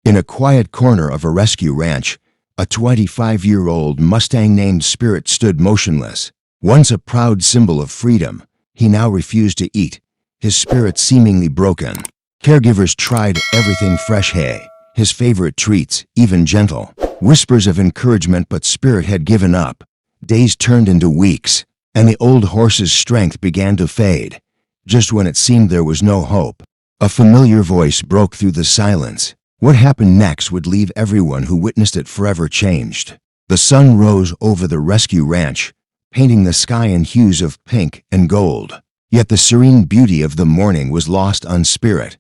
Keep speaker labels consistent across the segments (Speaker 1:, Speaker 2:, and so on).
Speaker 1: In a quiet corner of a rescue ranch, a 25-year-old Mustang named Spirit stood motionless. Once a proud symbol of freedom, he now refused to eat, his spirit seemingly broken. Caregivers tried everything: fresh hay, his favorite treats, even gentle whispers of encouragement, but Spirit had given up. Days turned into weeks, and the old horse's strength began to fade. Just when it seemed there was no hope, a familiar voice broke through the silence. What happened next would leave everyone who witnessed it forever changed. The sun rose over the rescue ranch, painting the sky in hues of pink and gold. Yet the serene beauty of the morning was lost on Spirit.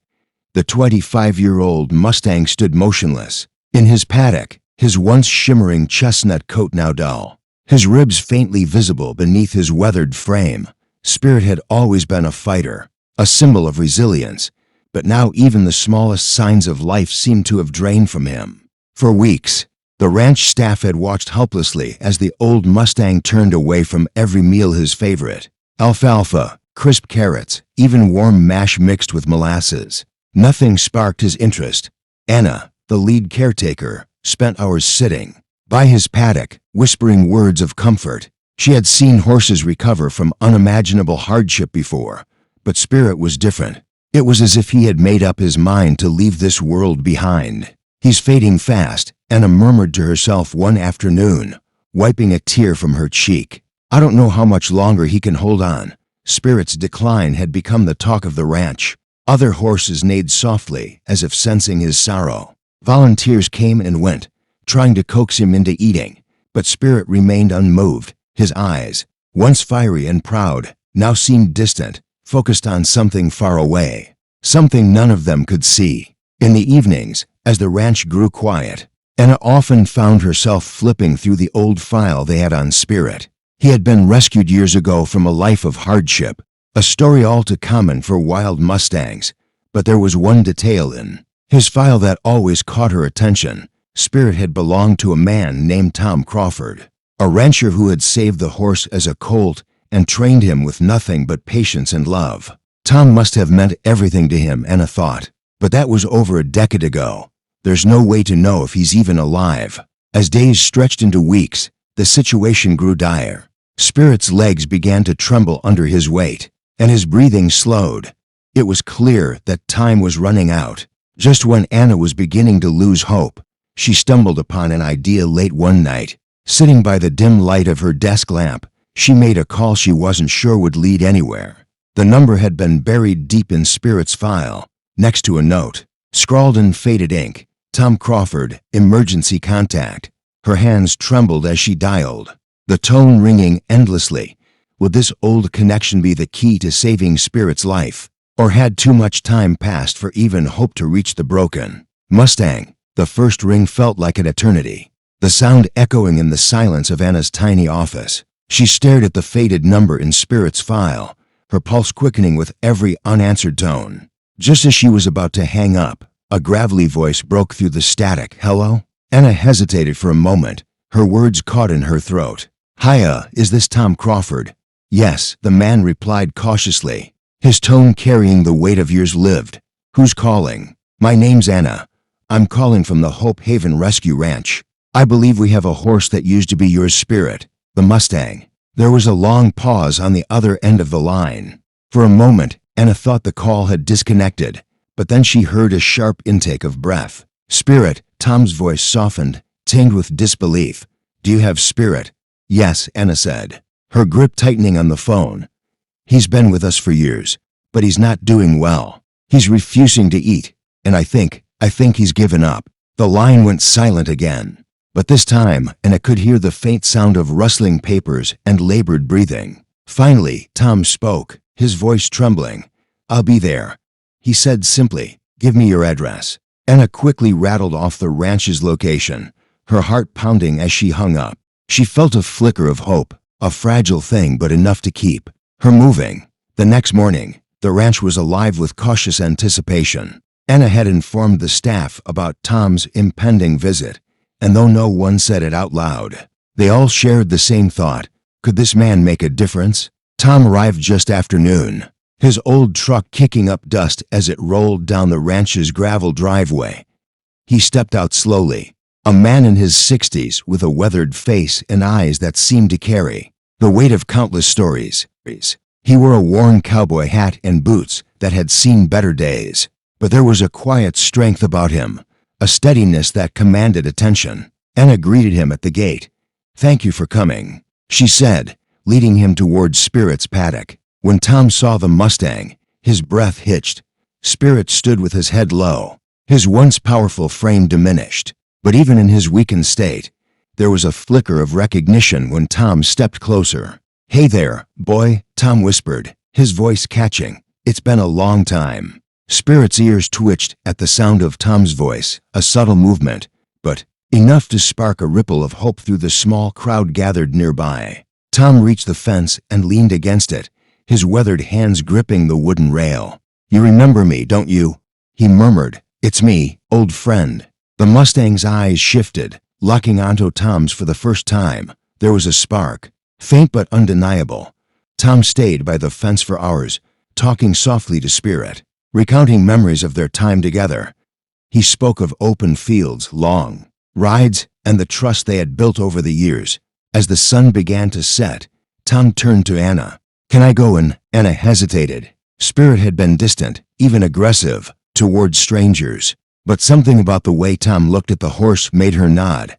Speaker 1: The 25-year-old Mustang stood motionless. In his paddock, his once shimmering chestnut coat now dull, his ribs faintly visible beneath his weathered frame. Spirit had always been a fighter, a symbol of resilience, but now even the smallest signs of life seemed to have drained from him. For weeks, the ranch staff had watched helplessly as the old Mustang turned away from every meal his favorite: alfalfa, crisp carrots, even warm mash mixed with molasses. Nothing sparked his interest. Anna, the lead caretaker, spent hours sitting by his paddock, whispering words of comfort. She had seen horses recover from unimaginable hardship before, but Spirit was different. It was as if he had made up his mind to leave this world behind. "He's fading fast," Anna murmured to herself one afternoon, wiping a tear from her cheek. "I don't know how much longer he can hold on." Spirit's decline had become the talk of the ranch. Other horses neighed softly, as if sensing his sorrow. Volunteers came and went, trying to coax him into eating, but Spirit remained unmoved. His eyes, once fiery and proud, now seemed distant, focused on something far away, something none of them could see. In the evenings, as the ranch grew quiet, Anna often found herself flipping through the old file they had on Spirit. He had been rescued years ago from a life of hardship, a story all too common for wild Mustangs, but there was one detail in his file that always caught her attention. Spirit had belonged to a man named Tom Crawford, a rancher who had saved the horse as a colt and trained him with nothing but patience and love. Tom must have meant everything to him, Anna thought, but that was over a decade ago. There's no way to know if he's even alive. As days stretched into weeks, the situation grew dire. Spirit's legs began to tremble under his weight, and his breathing slowed. It was clear that time was running out. Just when Anna was beginning to lose hope, she stumbled upon an idea late one night. Sitting by the dim light of her desk lamp, she made a call she wasn't sure would lead anywhere. The number had been buried deep in Spirit's file, next to a note, scrawled in faded ink: "Tom Crawford, emergency contact." Her hands trembled as she dialed, the tone ringing endlessly. Would this old connection be the key to saving Spirit's life? Or had too much time passed for even hope to reach the broken Mustang? The first ring felt like an eternity, the sound echoing in the silence of Anna's tiny office. She stared at the faded number in Spirit's file, her pulse quickening with every unanswered tone. Just as she was about to hang up, a gravelly voice broke through the static. "Hello?" Anna hesitated for a moment, her words caught in her throat. "Hiya, is this Tom Crawford?" "Yes," the man replied cautiously, his tone carrying the weight of years lived. "Who's calling?" "My name's Anna. I'm calling from the Hope Haven Rescue Ranch. I believe we have a horse that used to be yours, Spirit, the Mustang." There was a long pause on the other end of the line. For a moment, Anna thought the call had disconnected, but then she heard a sharp intake of breath. "Spirit," Tom's voice softened, tinged with disbelief. "Do you have Spirit?" "Yes," Anna said, her grip tightening on the phone. "He's been with us for years, but he's not doing well. He's refusing to eat, and I think he's given up." The line went silent again, but this time Anna could hear the faint sound of rustling papers and labored breathing. Finally, Tom spoke, his voice trembling. "I'll be there," he said simply. "Give me your address." Anna quickly rattled off the ranch's location, her heart pounding as she hung up. She felt a flicker of hope, a fragile thing but enough to keep her moving. The next morning, the ranch was alive with cautious anticipation. Anna had informed the staff about Tom's impending visit, and though no one said it out loud, they all shared the same thought: could this man make a difference? Tom arrived just after noon, his old truck kicking up dust as it rolled down the ranch's gravel driveway. He stepped out slowly. A man in his 60s with a weathered face and eyes that seemed to carry the weight of countless stories. He wore a worn cowboy hat and boots that had seen better days. But there was a quiet strength about him, a steadiness that commanded attention. Anna greeted him at the gate. "Thank you for coming," she said, leading him towards Spirit's paddock. When Tom saw the Mustang, his breath hitched. Spirit stood with his head low, his once powerful frame diminished. But even in his weakened state, there was a flicker of recognition when Tom stepped closer. "Hey there, boy," Tom whispered, his voice catching. "It's been a long time." Spirit's ears twitched at the sound of Tom's voice, a subtle movement, but enough to spark a ripple of hope through the small crowd gathered nearby. Tom reached the fence and leaned against it, his weathered hands gripping the wooden rail. "You remember me, don't you?" he murmured. "It's me, old friend." The Mustang's eyes shifted, locking onto Tom's for the first time. There was a spark, faint but undeniable. Tom stayed by the fence for hours, talking softly to Spirit, recounting memories of their time together. He spoke of open fields, long rides, and the trust they had built over the years. As the sun began to set, Tom turned to Anna. "Can I go in?" Anna hesitated. Spirit had been distant, even aggressive, towards strangers. But something about the way Tom looked at the horse made her nod.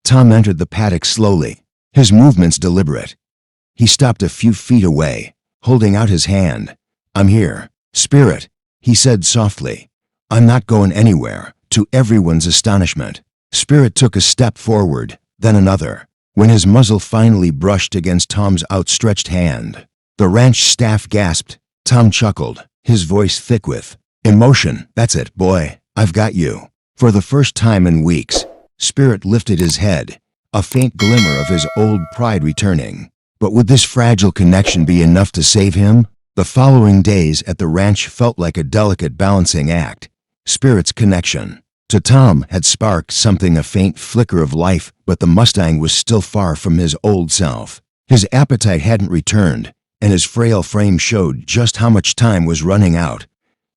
Speaker 1: Tom entered the paddock slowly, his movements deliberate. He stopped a few feet away, holding out his hand. "I'm here, Spirit," he said softly. "I'm not going anywhere." To everyone's astonishment, Spirit took a step forward, then another. When his muzzle finally brushed against Tom's outstretched hand, the ranch staff gasped. Tom chuckled, his voice thick with emotion. "That's it, boy. I've got you." For the first time in weeks, Spirit lifted his head, a faint glimmer of his old pride returning. But would this fragile connection be enough to save him? The following days at the ranch felt like a delicate balancing act. Spirit's connection to Tom had sparked something, a faint flicker of life, but the Mustang was still far from his old self. His appetite hadn't returned, and his frail frame showed just how much time was running out.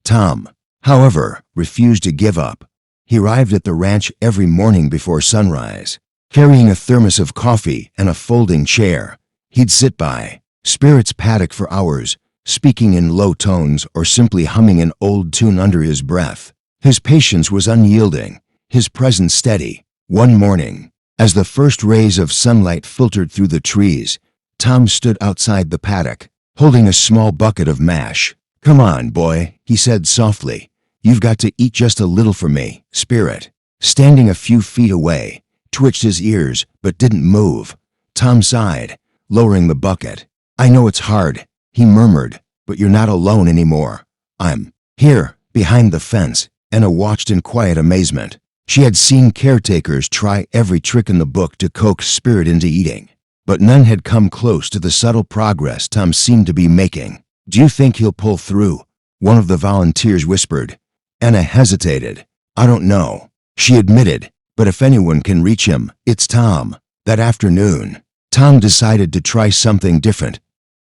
Speaker 1: Tom, however, refused to give up. He arrived at the ranch every morning before sunrise, carrying a thermos of coffee and a folding chair. He'd sit by Spirit's paddock for hours, speaking in low tones or simply humming an old tune under his breath. His patience was unyielding, his presence steady. One morning, as the first rays of sunlight filtered through the trees, Tom stood outside the paddock, holding a small bucket of mash. "Come on, boy," he said softly. "You've got to eat just a little for me." Spirit, standing a few feet away, twitched his ears but didn't move. Tom sighed, lowering the bucket. "I know it's hard," he murmured, "but you're not alone anymore. I'm here." Behind the fence, Anna watched in quiet amazement. She had seen caretakers try every trick in the book to coax Spirit into eating, but none had come close to the subtle progress Tom seemed to be making. "Do you think he'll pull through?" one of the volunteers whispered. Anna hesitated. "I don't know," she admitted, "but if anyone can reach him, it's Tom." That afternoon, Tom decided to try something different.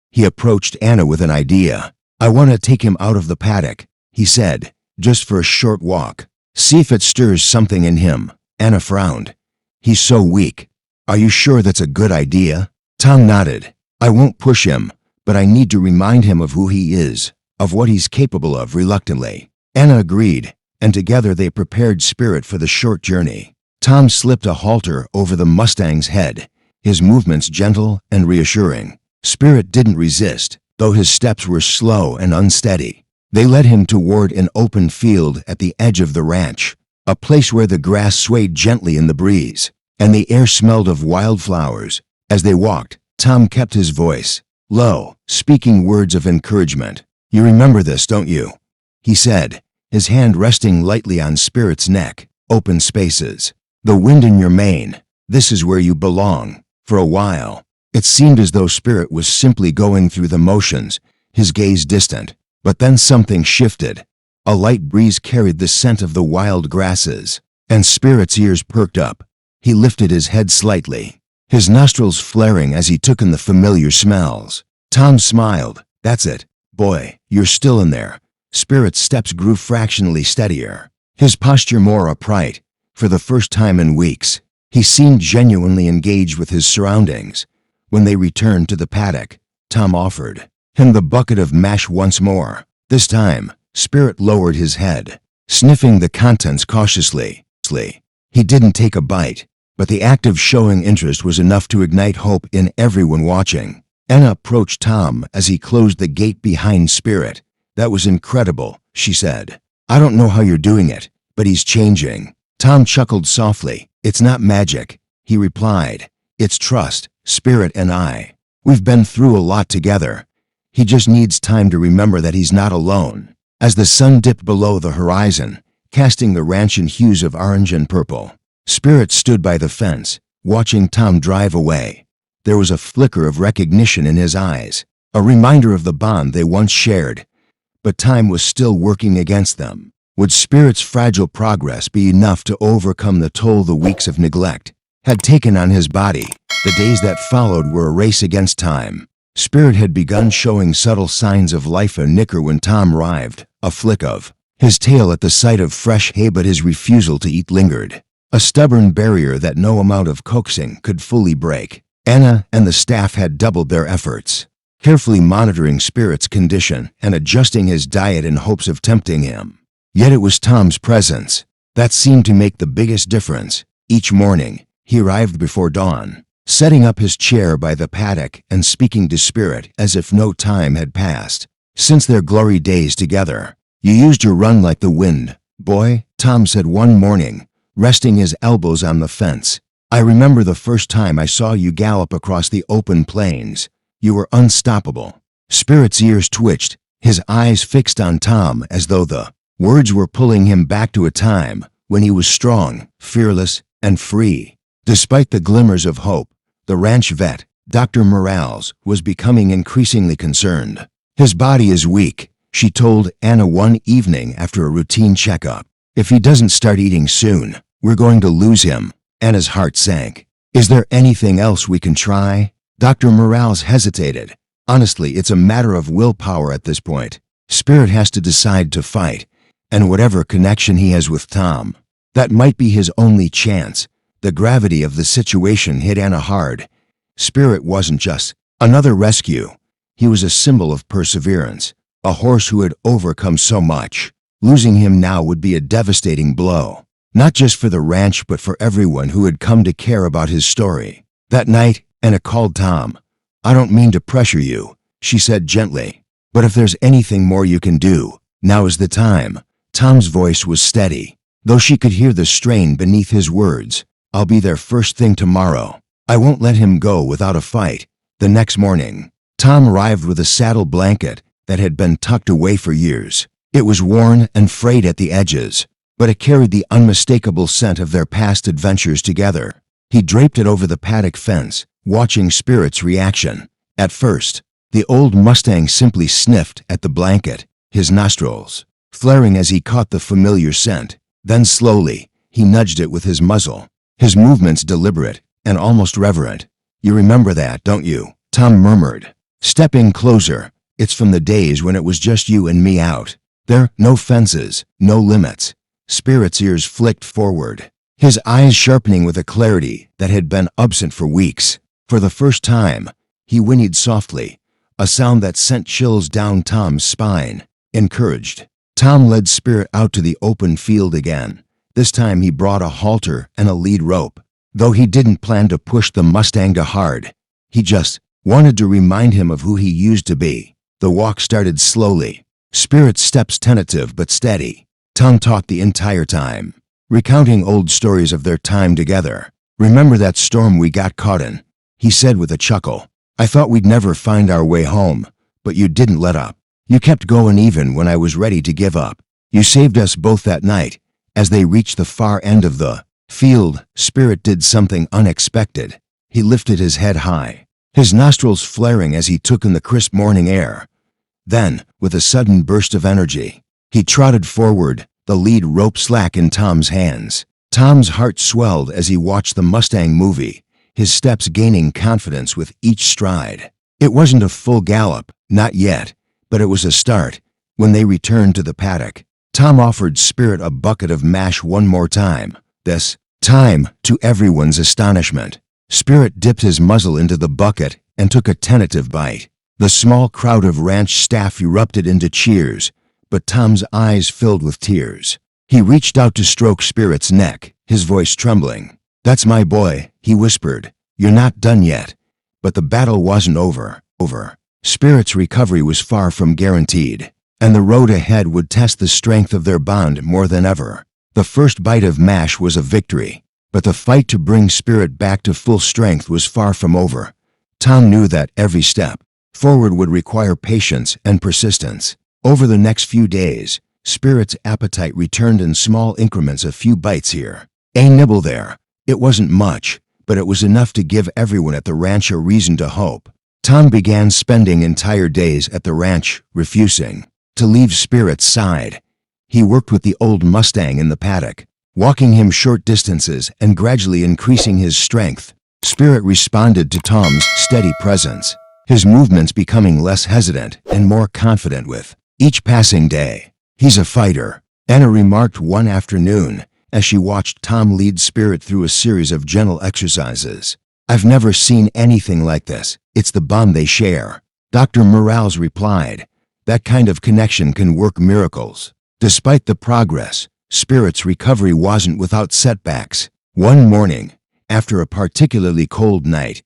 Speaker 1: He approached Anna with an idea. "I want to take him out of the paddock," he said, "just for a short walk. See if it stirs something in him." Anna frowned. "He's so weak." "Are you sure that's a good idea?" Tom nodded. "I won't push him, but I need to remind him of who he is, of what he's capable of." Reluctantly, Anna agreed, and together they prepared Spirit for the short journey. Tom slipped a halter over the Mustang's head, his movements gentle and reassuring. Spirit didn't resist, though his steps were slow and unsteady. They led him toward an open field at the edge of the ranch, a place where the grass swayed gently in the breeze, and the air smelled of wildflowers. As they walked, Tom kept his voice low, speaking words of encouragement. "You remember this, don't you?" he said, his hand resting lightly on Spirit's neck. "Open spaces. The wind in your mane. This is where you belong." For a while, it seemed as though Spirit was simply going through the motions, his gaze distant. But then something shifted. A light breeze carried the scent of the wild grasses, and Spirit's ears perked up. He lifted his head slightly, his nostrils flaring as he took in the familiar smells. Tom smiled. "That's it, boy, you're still in there." Spirit's steps grew fractionally steadier, his posture more upright, For the first time in weeks, he seemed genuinely engaged with his surroundings. When they returned to the paddock, Tom offered him the bucket of mash once more. This time, Spirit lowered his head, sniffing the contents cautiously. He didn't take a bite, but the act of showing interest was enough to ignite hope in everyone watching. Anna approached Tom as he closed the gate behind Spirit. "That was incredible," she said. "I don't know how you're doing it, but he's changing." Tom chuckled softly. "It's not magic," he replied. "It's trust. Spirit and I, we've been through a lot together. He just needs time to remember that he's not alone." As the sun dipped below the horizon, casting the ranch in hues of orange and purple, Spirit stood by the fence, watching Tom drive away. There was a flicker of recognition in his eyes, a reminder of the bond they once shared. But time was still working against them. Would Spirit's fragile progress be enough to overcome the toll the weeks of neglect had taken on his body? The days that followed were a race against time. Spirit had begun showing subtle signs of life, a nicker when Tom arrived, a flick of his tail at the sight of fresh hay, but his refusal to eat lingered, a stubborn barrier that no amount of coaxing could fully break. Anna and the staff had doubled their efforts, carefully monitoring Spirit's condition and adjusting his diet in hopes of tempting him. Yet it was Tom's presence that seemed to make the biggest difference. Each morning, he arrived before dawn, setting up his chair by the paddock and speaking to Spirit as if no time had passed since their glory days together. "You used your run like the wind, boy," Tom said one morning, resting his elbows on the fence. "I remember the first time I saw you gallop across the open plains. You were unstoppable." Spirit's ears twitched, his eyes fixed on Tom as though the words were pulling him back to a time when he was strong, fearless, and free. Despite the glimmers of hope, the ranch vet, Dr. Morales, was becoming increasingly concerned. "His body is weak," she told Anna one evening after a routine checkup. "If he doesn't start eating soon, we're going to lose him." Anna's heart sank. "Is there anything else we can try?" Dr. Morales hesitated. "Honestly, it's a matter of willpower at this point. Spirit has to decide to fight, and whatever connection he has with Tom, that might be his only chance." The gravity of the situation hit Anna hard. Spirit wasn't just another rescue. He was a symbol of perseverance, a horse who had overcome so much. Losing him now would be a devastating blow, not just for the ranch but for everyone who had come to care about his story. That night, Anna called Tom. "I don't mean to pressure you," she said gently, "but if there's anything more you can do, now is the time." Tom's voice was steady, though she could hear the strain beneath his words. "I'll be there first thing tomorrow. I won't let him go without a fight." The next morning, Tom arrived with a saddle blanket that had been tucked away for years. It was worn and frayed at the edges, but it carried the unmistakable scent of their past adventures together. He draped it over the paddock fence, watching Spirit's reaction. At first, the old Mustang simply sniffed at the blanket, his nostrils flaring as he caught the familiar scent. Then slowly, he nudged it with his muzzle, his movements deliberate and almost reverent. "You remember that, don't you?" Tom murmured, stepping closer. "It's from the days when it was just you and me out there, no fences, no limits." Spirit's ears flicked forward, his eyes sharpening with a clarity that had been absent for weeks. For the first time, he whinnied softly, a sound that sent chills down Tom's spine. Encouraged, Tom led Spirit out to the open field again. This time he brought a halter and a lead rope. Though he didn't plan to push the Mustang too hard, he just wanted to remind him of who he used to be. The walk started slowly, Spirit's steps tentative but steady. Tom talked the entire time, recounting old stories of their time together. "Remember that storm we got caught in?" he said with a chuckle. "I thought we'd never find our way home, but you didn't let up. You kept going even when I was ready to give up. You saved us both that night." As they reached the far end of the field, Spirit did something unexpected. He lifted his head high, his nostrils flaring as he took in the crisp morning air. Then, with a sudden burst of energy, he trotted forward, the lead rope slack in Tom's hands. Tom's heart swelled as he watched the Mustang movie, his steps gaining confidence with each stride. It wasn't a full gallop, not yet, but it was a start. When they returned to the paddock, Tom offered Spirit a bucket of mash one more time. this time, to everyone's astonishment, Spirit dipped his muzzle into the bucket and took a tentative bite. The small crowd of ranch staff erupted into cheers, but Tom's eyes filled with tears. He reached out to stroke Spirit's neck, his voice trembling. "That's my boy," he whispered. "You're not done yet." But the battle wasn't over. Spirit's recovery was far from guaranteed, and the road ahead would test the strength of their bond more than ever. The first bite of mash was a victory, but the fight to bring Spirit back to full strength was far from over. Tom knew that every step forward would require patience and persistence. Over the next few days, Spirit's appetite returned in small increments, a few bites here, a nibble there. It wasn't much, but it was enough to give everyone at the ranch a reason to hope. Tom began spending entire days at the ranch, refusing to leave Spirit's side. He worked with the old Mustang in the paddock, walking him short distances and gradually increasing his strength. Spirit responded to Tom's steady presence, his movements becoming less hesitant and more confident with each passing day. "He's a fighter," Anna remarked one afternoon as she watched Tom lead Spirit through a series of gentle exercises. "I've never seen anything like this. It's the bond they share." Dr. Morales replied, "That kind of connection can work miracles." Despite the progress, Spirit's recovery wasn't without setbacks. One morning, after a particularly cold night,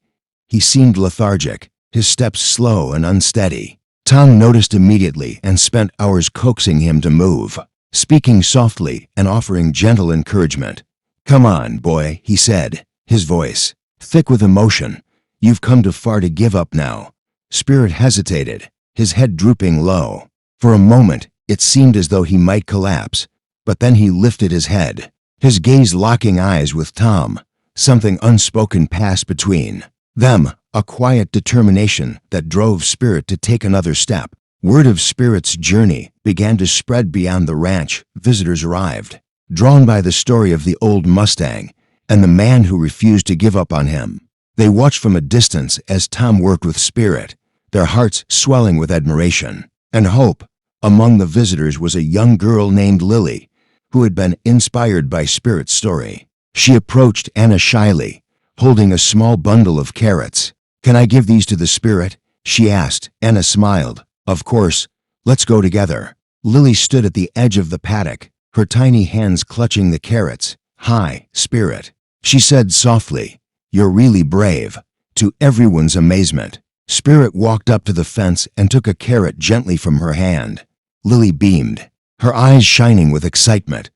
Speaker 1: he seemed lethargic, his steps slow and unsteady. Tom noticed immediately and spent hours coaxing him to move, speaking softly and offering gentle encouragement. "Come on, boy," he said, his voice thick with emotion. "You've come too far to give up now." Spirit hesitated, his head drooping low. For a moment, it seemed as though he might collapse, but then he lifted his head, his gaze locking eyes with Tom. Something unspoken passed between them, a quiet determination that drove Spirit to take another step. Word of Spirit's journey began to spread beyond the ranch. Visitors arrived, drawn by the story of the old Mustang and the man who refused to give up on him. They watched from a distance as Tom worked with Spirit, their hearts swelling with admiration and hope. Among the visitors was a young girl named Lily, who had been inspired by Spirit's story. She approached Anna shyly, holding a small bundle of carrots. "Can I give these to the Spirit?" she asked. Anna smiled. "Of course. Let's go together." Lily stood at the edge of the paddock, her tiny hands clutching the carrots. "Hi, Spirit," she said softly. "You're really brave." To everyone's amazement, Spirit walked up to the fence and took a carrot gently from her hand. Lily beamed, her eyes shining with excitement.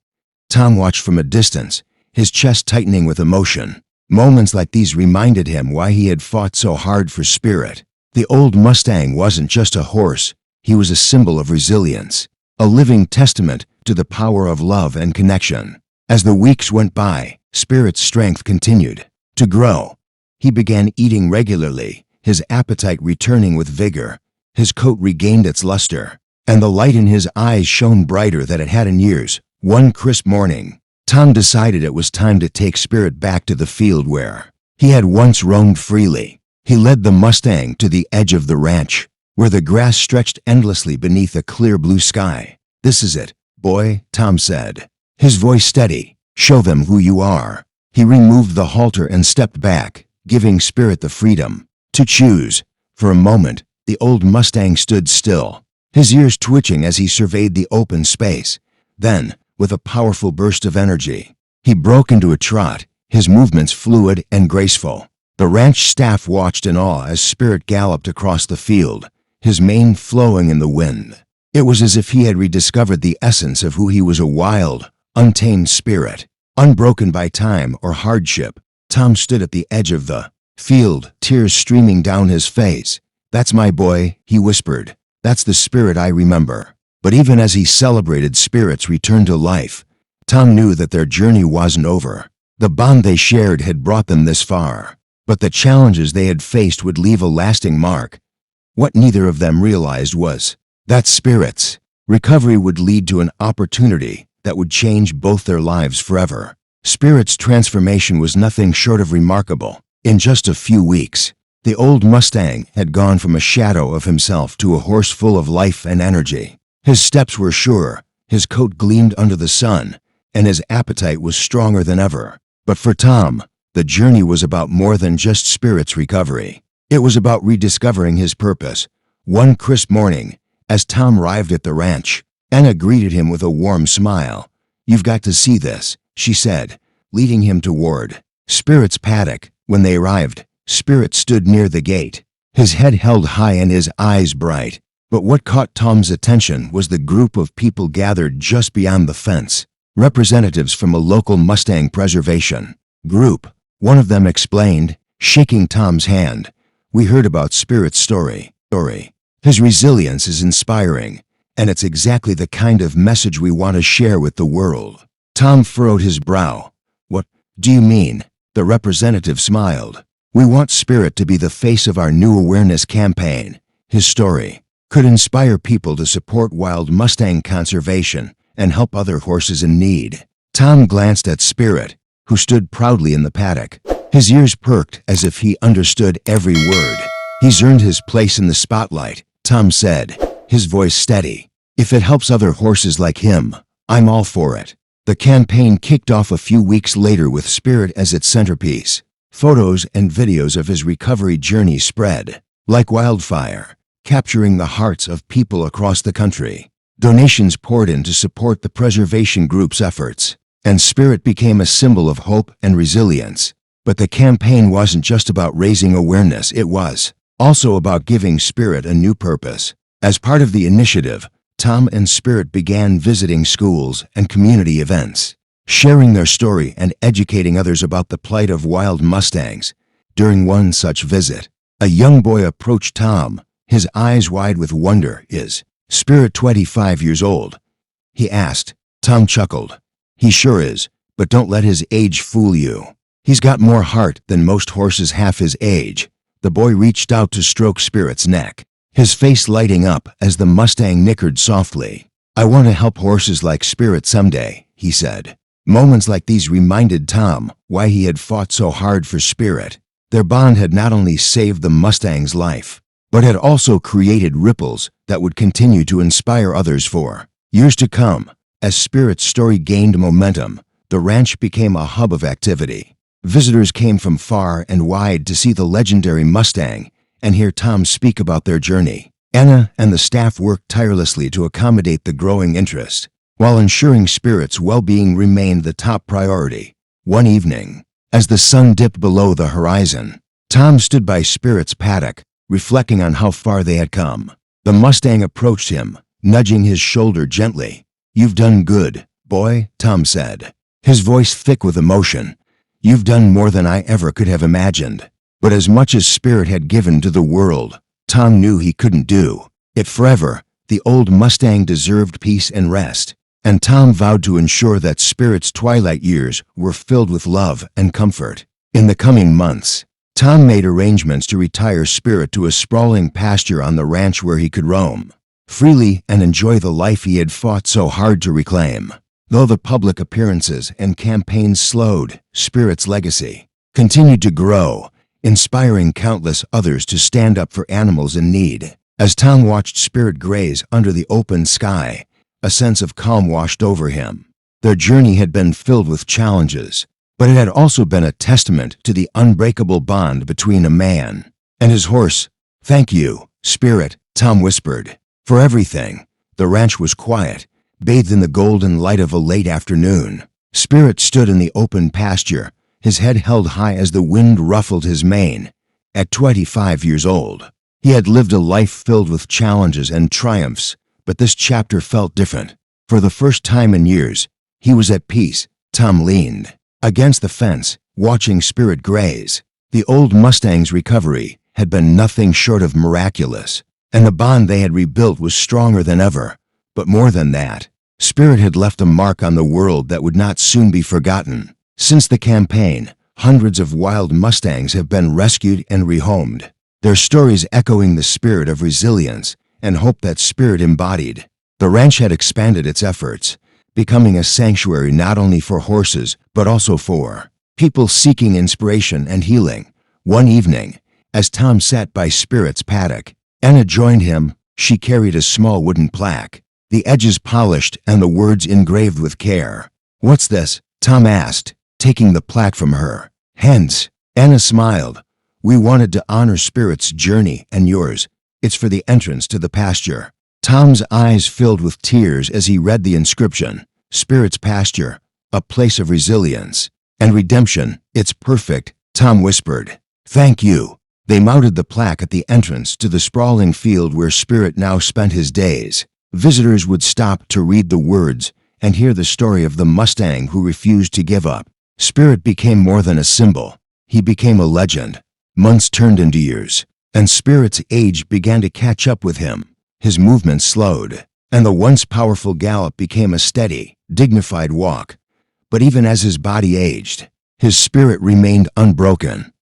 Speaker 1: Tom watched from a distance, his chest tightening with emotion. Moments like these reminded him why he had fought so hard for Spirit. The old Mustang wasn't just a horse, he was a symbol of resilience, a living testament to the power of love and connection. As the weeks went by, Spirit's strength continued to grow. He began eating regularly, his appetite returning with vigor. His coat regained its luster, and the light in his eyes shone brighter than it had in years. One crisp morning, Tom decided it was time to take Spirit back to the field where he had once roamed freely. He led the Mustang to the edge of the ranch, where the grass stretched endlessly beneath a clear blue sky. "This is it, boy," Tom said, his voice steady. "Show them who you are." He removed the halter and stepped back, giving Spirit the freedom to choose. For a moment, the old Mustang stood still, his ears twitching as he surveyed the open space. Then, with a powerful burst of energy, he broke into a trot, his movements fluid and graceful. The ranch staff watched in awe as Spirit galloped across the field, his mane flowing in the wind. It was as if he had rediscovered the essence of who he was, a wild, untamed spirit, unbroken by time or hardship. Tom stood at the edge of the field, tears streaming down his face. "That's my boy," he whispered. "That's the Spirit I remember." But even as he celebrated Spirit's return to life, Tom knew that their journey wasn't over. The bond they shared had brought them this far, but the challenges they had faced would leave a lasting mark. What neither of them realized was that Spirit's recovery would lead to an opportunity that would change both their lives forever. Spirit's transformation was nothing short of remarkable. In just a few weeks, the old Mustang had gone from a shadow of himself to a horse full of life and energy. His steps were sure, his coat gleamed under the sun, and his appetite was stronger than ever. But for Tom, the journey was about more than just Spirit's recovery. It was about rediscovering his purpose. One crisp morning, as Tom arrived at the ranch, Anna greeted him with a warm smile. "You've got to see this," she said, leading him toward Spirit's paddock. When they arrived, Spirit stood near the gate, his head held high and his eyes bright. But what caught Tom's attention was the group of people gathered just beyond the fence. Representatives from a local Mustang preservation group. One of them explained, shaking Tom's hand, "We heard about Spirit's story. His resilience is inspiring, and it's exactly the kind of message we want to share with the world." Tom furrowed his brow. "What do you mean?" The representative smiled. "We want Spirit to be the face of our new awareness campaign. His story could inspire people to support wild Mustang conservation and help other horses in need." Tom glanced at Spirit, who stood proudly in the paddock. His ears perked as if he understood every word. "He's earned his place in the spotlight," Tom said, his voice steady. "If it helps other horses like him, I'm all for it." The campaign kicked off a few weeks later with Spirit as its centerpiece. Photos and videos of his recovery journey spread like wildfire, capturing the hearts of people across the country. Donations poured in to support the preservation group's efforts, and Spirit became a symbol of hope and resilience. But the campaign wasn't just about raising awareness, it was also about giving Spirit a new purpose. As part of the initiative, Tom and Spirit began visiting schools and community events, sharing their story and educating others about the plight of wild Mustangs. During one such visit, a young boy approached Tom, his eyes wide with wonder. "Is Spirit 25 years old?" he asked. Tom chuckled. "He sure is, but don't let his age fool you. He's got more heart than most horses half his age." The boy reached out to stroke Spirit's neck, his face lighting up as the Mustang nickered softly. "I want to help horses like Spirit someday," he said. Moments like these reminded Tom why he had fought so hard for Spirit. Their bond had not only saved the Mustang's life, but had also created ripples that would continue to inspire others for years to come. As Spirit's story gained momentum, the ranch became a hub of activity. Visitors came from far and wide to see the legendary Mustang and hear Tom speak about their journey. Anna and the staff worked tirelessly to accommodate the growing interest, while ensuring Spirit's well-being remained the top priority. One evening, as the sun dipped below the horizon, Tom stood by Spirit's paddock, reflecting on how far they had come. The Mustang approached him, nudging his shoulder gently. "You've done good, boy," Tom said, his voice thick with emotion. "You've done more than I ever could have imagined." But as much as Spirit had given to the world, Tom knew he couldn't do it forever. The old Mustang deserved peace and rest, and Tom vowed to ensure that Spirit's twilight years were filled with love and comfort. In the coming months, Tom made arrangements to retire Spirit to a sprawling pasture on the ranch where he could roam freely and enjoy the life he had fought so hard to reclaim. Though the public appearances and campaigns slowed, Spirit's legacy continued to grow, inspiring countless others to stand up for animals in need. As Tom watched Spirit graze under the open sky, a sense of calm washed over him. Their journey had been filled with challenges, but it had also been a testament to the unbreakable bond between a man and his horse. "Thank you, Spirit," Tom whispered, "for everything." The ranch was quiet, bathed in the golden light of a late afternoon. Spirit stood in the open pasture, his head held high as the wind ruffled his mane. At 25 years old, he had lived a life filled with challenges and triumphs, but this chapter felt different. For the first time in years, he was at peace. Tom leaned against the fence, watching Spirit graze. The old Mustang's recovery had been nothing short of miraculous, and the bond they had rebuilt was stronger than ever. But more than that, Spirit had left a mark on the world that would not soon be forgotten. Since the campaign, hundreds of wild Mustangs have been rescued and rehomed, their stories echoing the spirit of resilience and hope that Spirit embodied. The ranch had expanded its efforts, becoming a sanctuary not only for horses but also for people seeking inspiration and healing. One evening, as Tom sat by Spirit's paddock, Anna joined him. She carried a small wooden plaque, the edges polished and the words engraved with care. "What's this?" Tom asked, taking the plaque from her. "Hence." Anna smiled. "We wanted to honor Spirit's journey and yours. It's for the entrance to the pasture." Tom's eyes filled with tears as he read the inscription. "Spirit's pasture, a place of resilience and redemption. It's perfect," Tom whispered. "Thank you." They mounted the plaque at the entrance to the sprawling field where Spirit now spent his days. Visitors would stop to read the words and hear the story of the Mustang who refused to give up. Spirit became more than a symbol. He became a legend. Months turned into years, and Spirit's age began to catch up with him. His movements slowed, and the once powerful gallop became a steady, dignified walk. But even as his body aged, his spirit remained unbroken.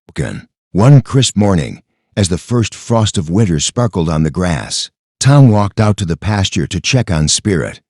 Speaker 1: One crisp morning, as the first frost of winter sparkled on the grass, Tom walked out to the pasture to check on Spirit.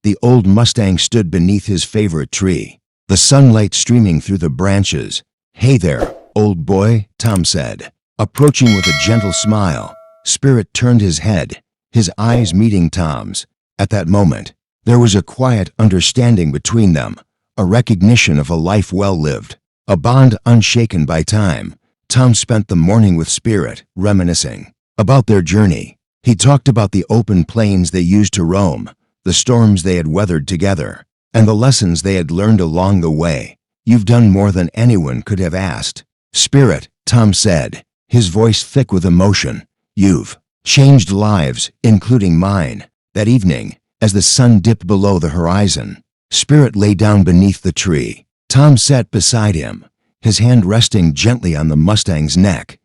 Speaker 1: The old Mustang stood beneath his favorite tree, the sunlight streaming through the branches. "Hey there, old boy," Tom said. Approaching with a gentle smile, Spirit turned his head, his eyes meeting Tom's. At that moment, there was a quiet understanding between them, a recognition of a life well lived, a bond unshaken by time. Tom spent the morning with Spirit, reminiscing about their journey. He talked about the open plains they used to roam, the storms they had weathered together, and the lessons they had learned along the way. "You've done more than anyone could have asked, Spirit," Tom said, his voice thick with emotion. "You've changed lives, including mine." That evening, as the sun dipped below the horizon, Spirit lay down beneath the tree. Tom sat beside him, his hand resting gently on the Mustang's neck.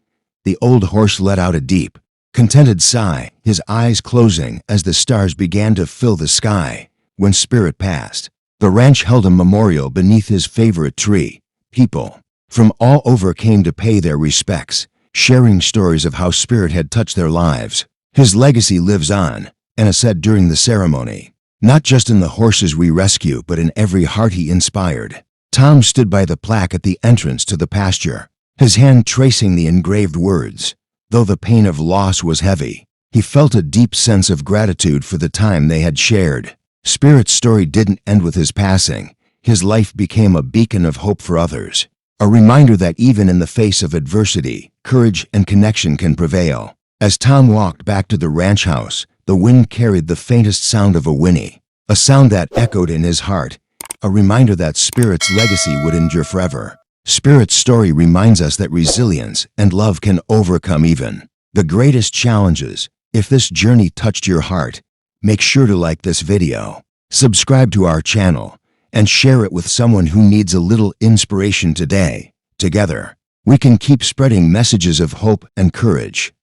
Speaker 1: The old horse let out a deep, contented sigh, his eyes closing as the stars began to fill the sky. When Spirit passed, the ranch held a memorial beneath his favorite tree. People from all over came to pay their respects, sharing stories of how Spirit had touched their lives. "His legacy lives on," Anna said during the ceremony. "Not just in the horses we rescue, but in every heart he inspired." Tom stood by the plaque at the entrance to the pasture, his hand tracing the engraved words. Though the pain of loss was heavy, he felt a deep sense of gratitude for the time they had shared. Spirit's story didn't end with his passing. His life became a beacon of hope for others, a reminder that even in the face of adversity, courage and connection can prevail. As Tom walked back to the ranch house, the wind carried the faintest sound of a whinny, a sound that echoed in his heart, a reminder that Spirit's legacy would endure forever. Spirit's story reminds us that resilience and love can overcome even the greatest challenges. If this journey touched your heart, make sure to like this video, subscribe to our channel, and share it with someone who needs a little inspiration today. Together, we can keep spreading messages of hope and courage.